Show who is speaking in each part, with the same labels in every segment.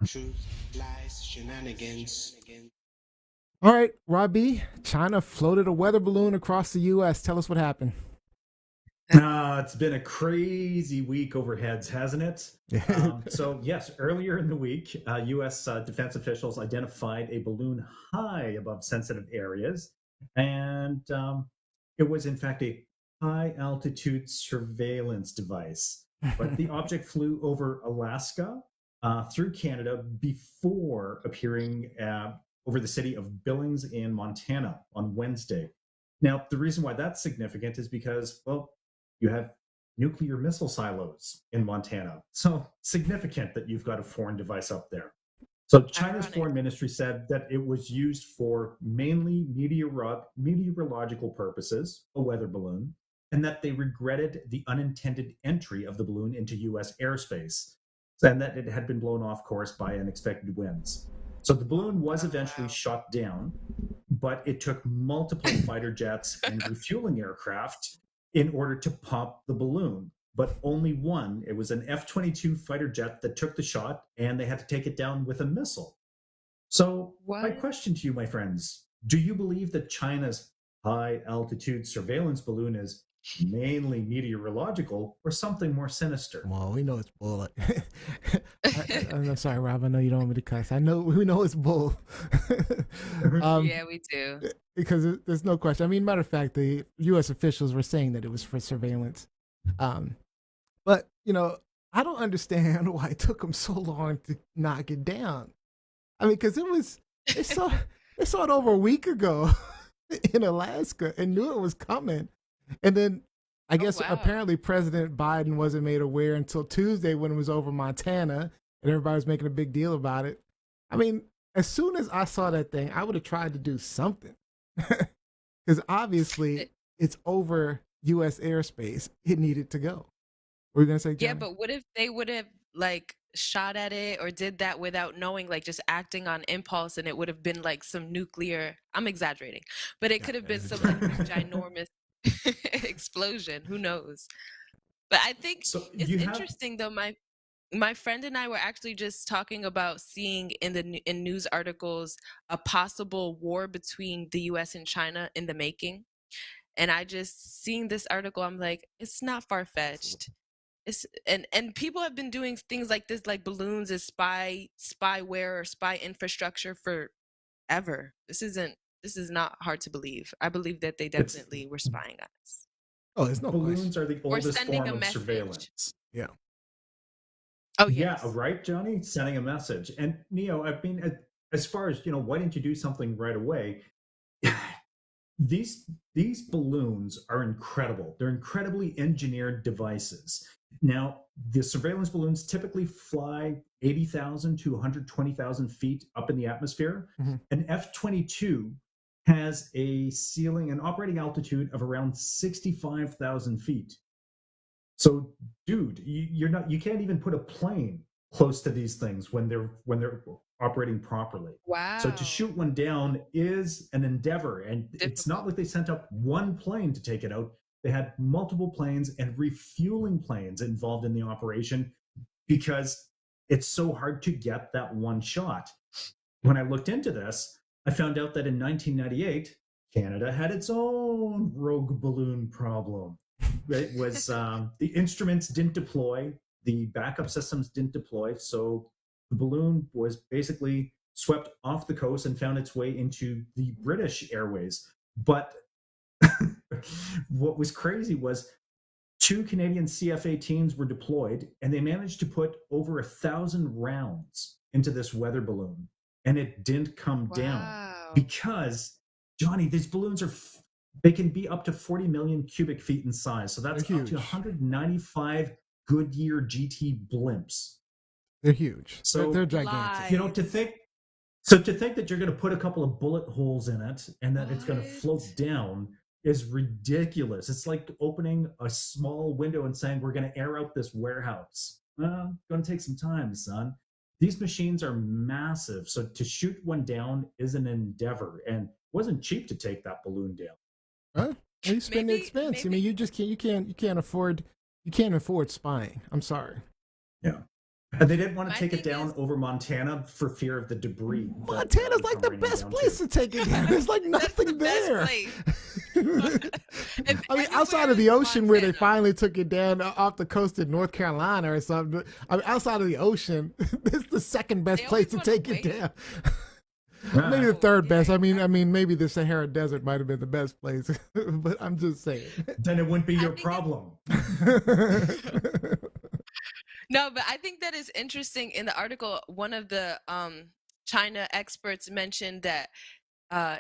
Speaker 1: Truth, lies, shenanigans.
Speaker 2: All right, Robbie, China floated a weather balloon across the U.S. Tell us what happened.
Speaker 3: It's been a crazy week overheads, hasn't it? So, yes, earlier in the week, U.S. Defense officials identified a balloon high above sensitive areas. And it was, in fact, a high altitude surveillance device. But the object flew over Alaska, through Canada, before appearing over the city of Billings in Montana on Wednesday. Now, the reason why that's significant is because, well, you have nuclear missile silos in Montana. So significant that you've got a foreign device up there. So China's
Speaker 4: Ironic.
Speaker 3: foreign ministry said that it was used for mainly meteorological purposes, a weather balloon, and that they regretted the unintended entry of the balloon into US airspace, and that it had been blown off course by unexpected winds. So the balloon was eventually shot down, but it took multiple fighter jets and refueling aircraft in order to pop the balloon. But only one, it was an F-22 fighter jet that took the shot, and they had to take it down with a missile. So, my
Speaker 4: What?
Speaker 3: question to you, my friends, do you believe that China's high altitude surveillance balloon is mainly meteorological or something more sinister?
Speaker 2: Well, we know it's bull. I'm sorry, Rob. I know you don't want me to cuss. I know we know it's bull.
Speaker 4: Yeah, we do.
Speaker 2: Because there's no question. I mean, matter of fact, the U.S. officials were saying that it was for surveillance. Um, but I don't understand why it took them so long to knock it down. I mean, because they saw they saw it over a week ago in Alaska and knew it was coming, and then I
Speaker 4: Oh,
Speaker 2: guess
Speaker 4: wow.
Speaker 2: apparently President Biden wasn't made aware until Tuesday when it was over Montana and everybody was making a big deal about it. I mean, as soon as I saw that thing, I would have tried to do something because obviously
Speaker 4: It-
Speaker 2: it's over U.S. airspace. It needed to go. What were you gonna say,
Speaker 4: Yeah,
Speaker 2: Johnny?
Speaker 4: but what if they would have like shot at it or did that without knowing, like just acting on impulse, and it would have been like some nuclear, I'm exaggerating, but it
Speaker 2: Yeah,
Speaker 4: could have
Speaker 2: that
Speaker 4: been
Speaker 2: is
Speaker 4: some like
Speaker 2: exactly.
Speaker 4: big ginormous explosion. Who knows? But I think
Speaker 3: So
Speaker 4: it's
Speaker 3: you have
Speaker 4: interesting though. My friend and I were actually just talking about seeing in in news articles a possible war between the US and China in the making. And I just seeing this article, I'm like, it's not
Speaker 2: Possible.
Speaker 4: far-fetched. It's and people have been doing things like this, like balloons as spyware or spy infrastructure forever. This is not hard to believe. I believe that they
Speaker 3: it's
Speaker 4: definitely were spying on us.
Speaker 2: Oh, there's no question.
Speaker 3: balloons are the
Speaker 4: Or
Speaker 3: oldest
Speaker 4: sending
Speaker 3: form
Speaker 4: a
Speaker 3: of
Speaker 4: message.
Speaker 3: surveillance.
Speaker 2: Yeah.
Speaker 4: Oh
Speaker 3: Yeah,
Speaker 4: yes.
Speaker 3: right, Johnny? Sending a message. And Neo, I mean, as far as, why didn't you do something right away? these these balloons are incredible. They're incredibly engineered devices. Now, the surveillance balloons typically fly 80,000 to 120,000 feet up in the atmosphere.
Speaker 2: Hmm.
Speaker 3: An F-22 has an operating altitude of around 65,000 feet. So, dude, you can't even put a plane close to these things when they're operating properly. So to
Speaker 4: Wow.
Speaker 3: shoot one down is an endeavor, and it's not
Speaker 4: Difficult.
Speaker 3: like they sent up one plane to take it out. They had multiple planes and refueling planes involved in the operation because it's so hard to get that one shot. When I looked into this, I found out that in 1998, Canada had its own rogue balloon problem. It was the instruments didn't deploy, the backup systems didn't deploy, so the balloon was basically swept off the coast and found its way into the British Airways. But what was crazy was two Canadian CF-18s were deployed, and they managed to put over 1,000 rounds into this weather balloon, and it didn't come down
Speaker 4: Wow.
Speaker 3: because, Johnny, these balloons they can be up to 40 million cubic feet in size, so
Speaker 2: They're
Speaker 3: that's up to
Speaker 2: huge.
Speaker 3: 195 Goodyear GT blimps.
Speaker 2: They're huge. They're
Speaker 3: So
Speaker 2: gigantic.
Speaker 3: to
Speaker 4: Lies.
Speaker 3: think that you're going to put a couple of bullet holes in it and that it's going to
Speaker 4: What?
Speaker 3: float down is ridiculous. It's like opening a small window and saying we're going to air out this warehouse. Well, going to take some time, son. These machines are massive, so to shoot one down is an endeavor, and it wasn't cheap to take that balloon down.
Speaker 2: Huh? Well, you spend the expense. I mean,
Speaker 4: Maybe
Speaker 2: you just can't. You can't afford. You can't afford spying. I'm sorry.
Speaker 3: Yeah. And they didn't want to
Speaker 4: My
Speaker 3: take it
Speaker 4: thing
Speaker 3: down
Speaker 4: is-
Speaker 3: over Montana for fear of the debris. that
Speaker 2: Montana's
Speaker 3: would
Speaker 2: like
Speaker 3: come
Speaker 2: the
Speaker 3: raining
Speaker 2: best
Speaker 3: down,
Speaker 2: place
Speaker 3: too.
Speaker 2: to take it down. There's like
Speaker 4: That's the
Speaker 2: nothing
Speaker 4: best
Speaker 2: there.
Speaker 4: place. If
Speaker 2: I mean, outside
Speaker 4: anywhere
Speaker 2: of the
Speaker 4: is
Speaker 2: ocean where they
Speaker 4: Montana.
Speaker 2: finally took it down off the coast of North Carolina or something. I mean, outside of the ocean, this is the second best
Speaker 4: They
Speaker 2: place to
Speaker 4: always wanna
Speaker 2: take it
Speaker 4: wait.
Speaker 2: down.
Speaker 3: Ah,
Speaker 2: Maybe the third
Speaker 4: yeah,
Speaker 2: best. I mean, maybe the Sahara Desert might have been the best place, but I'm just saying.
Speaker 3: then it wouldn't be your
Speaker 4: think it-
Speaker 3: problem.
Speaker 4: No, but I think that is interesting. In the article, one of the China experts mentioned that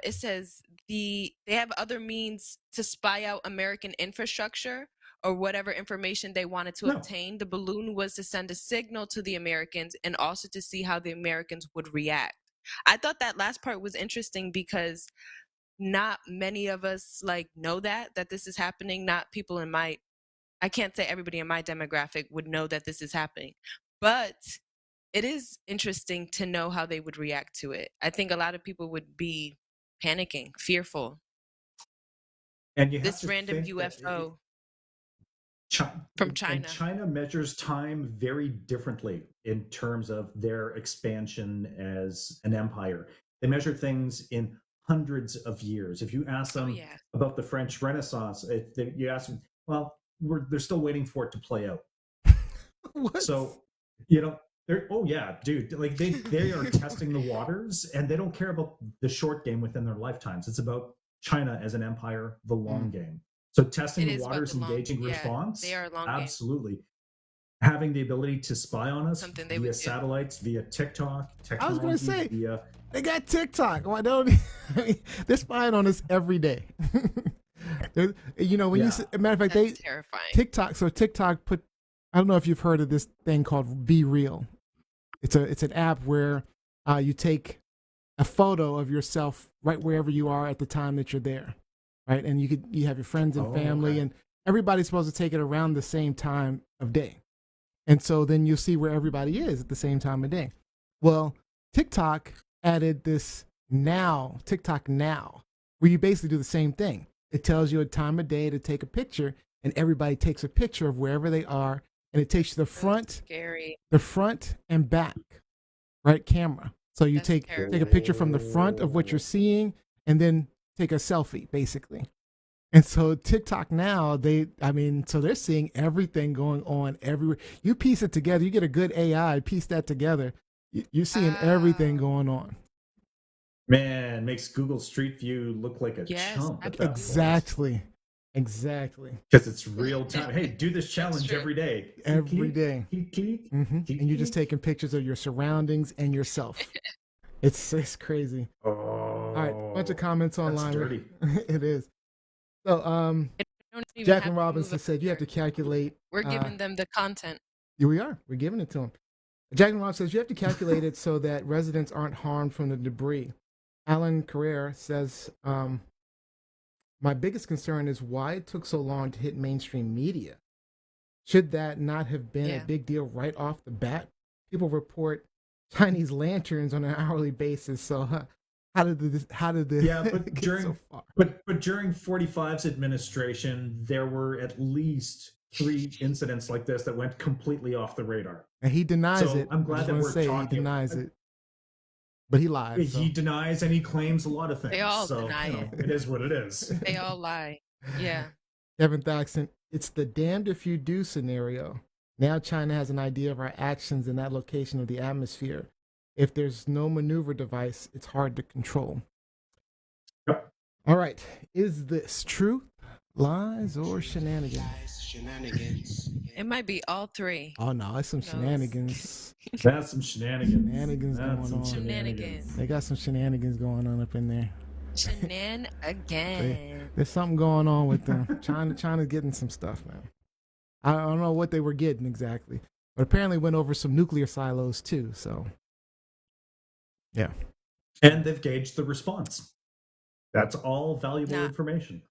Speaker 4: it says they have other means to spy out American infrastructure or whatever information they wanted to
Speaker 3: No.
Speaker 4: obtain. The balloon was to send a signal to the Americans and also to see how the Americans would react. I thought that last part was interesting because not many of us like know that this is happening. Not people in my, I can't say everybody in my demographic would know that this is happening, but it is interesting to know how they would react to it. I think a lot of people would be panicking, fearful.
Speaker 3: And you have
Speaker 4: This
Speaker 3: to
Speaker 4: random
Speaker 3: think that
Speaker 4: UFO
Speaker 3: Chi-
Speaker 4: from
Speaker 3: and
Speaker 4: China.
Speaker 3: China measures time very differently in terms of their expansion as an empire. They measure things in hundreds of years. If you ask them
Speaker 4: yeah.
Speaker 3: about the French Renaissance, you ask them, well, they're still waiting for it to play out.
Speaker 2: What?
Speaker 3: So, they're dude, like they are testing the waters, and they don't care about the short game within their lifetimes. It's about China as an empire, the long game. So testing
Speaker 4: It
Speaker 3: the
Speaker 4: is about
Speaker 3: waters,
Speaker 4: the long-
Speaker 3: engaging
Speaker 4: yeah,
Speaker 3: response,
Speaker 4: they are a long game.
Speaker 3: absolutely. Having the ability to spy on us
Speaker 4: Something they
Speaker 3: via
Speaker 4: would do.
Speaker 3: satellites, via TikTok, technology,
Speaker 2: I was going to say,
Speaker 3: via
Speaker 2: they got TikTok. Why don't I mean, they're spying on us every day. When
Speaker 3: Yeah.
Speaker 2: matter of fact,
Speaker 4: That's terrifying.
Speaker 2: TikTok put, I don't know if you've heard of this thing called Be Real. It's an app where you take a photo of yourself right wherever you are at the time that you're there, right? And you have your friends and family,
Speaker 3: okay.
Speaker 2: and everybody's supposed to take it around the same time of day, and so then you'll see where everybody is at the same time of day. Well, TikTok added this TikTok Now, where you basically do the same thing. It tells you a time of day to take a picture, and everybody takes a picture of wherever they are, and it takes you
Speaker 4: That's scary.
Speaker 2: the front and back, right camera. So you
Speaker 4: That's
Speaker 2: take
Speaker 4: terrifying.
Speaker 2: a picture from the front of what you're seeing, and then take a selfie, basically. And so TikTok now, so they're seeing everything going on everywhere. You piece it together, you get a good AI, piece that together, you're seeing everything
Speaker 4: Wow.
Speaker 2: going on.
Speaker 3: Man, makes Google Street View look like a
Speaker 4: Yes,
Speaker 3: chump at that point.
Speaker 2: Exactly.
Speaker 3: Because it's real time. Hey, do this challenge
Speaker 4: true.
Speaker 3: every day.
Speaker 2: Every day. And you're just taking pictures of your surroundings and yourself. It's crazy.
Speaker 3: Oh,
Speaker 2: All right, bunch of comments online.
Speaker 3: dirty.
Speaker 2: It is. So
Speaker 4: Don't even
Speaker 2: Jacqueline
Speaker 4: have to move
Speaker 2: Robinson
Speaker 4: a
Speaker 2: said you have to
Speaker 4: picture.
Speaker 2: calculate.
Speaker 4: We're giving them the content.
Speaker 2: Yeah, we're giving it to them. Jacqueline Robinson says you have to calculate it so that residents aren't harmed from the debris. Alan Carrere says, my biggest concern is why it took so long to hit mainstream media. Should that not have been a big deal right off the bat? People report Chinese lanterns on an hourly basis. So how did this
Speaker 3: but
Speaker 2: get
Speaker 3: during
Speaker 2: so far?
Speaker 3: but during 45's administration, there were at least 3 incidents like this that went completely off the radar.
Speaker 2: And he denies
Speaker 3: So
Speaker 2: it.
Speaker 3: I'm glad that we're talking.
Speaker 2: He denies it. But he lied. So.
Speaker 3: He denies and he claims a lot of things.
Speaker 4: They all
Speaker 3: so,
Speaker 4: deny it.
Speaker 3: It is what it is.
Speaker 4: They all lie. Yeah.
Speaker 2: Kevin Thaxton, it's the damned if you do scenario. Now China has an idea of our actions in that location of the atmosphere. If there's no maneuver device, it's hard to control.
Speaker 3: Yep.
Speaker 2: All right. Is this truth, lies, or shenanigans?
Speaker 1: Lies, shenanigans.
Speaker 4: It might be all 3.
Speaker 2: Oh, no, it's some
Speaker 4: Knows.
Speaker 2: shenanigans.
Speaker 3: That's some shenanigans.
Speaker 2: Shenanigans
Speaker 3: That's
Speaker 2: going
Speaker 3: some
Speaker 2: on.
Speaker 4: Shenanigans.
Speaker 2: They got some shenanigans going on up in there.
Speaker 4: Again.
Speaker 2: There's something going on with them. China's getting some stuff, man. I don't know what they were getting exactly, but apparently went over some nuclear silos too. So, yeah.
Speaker 3: And they've gauged the response. That's all valuable
Speaker 4: Nah.
Speaker 3: information.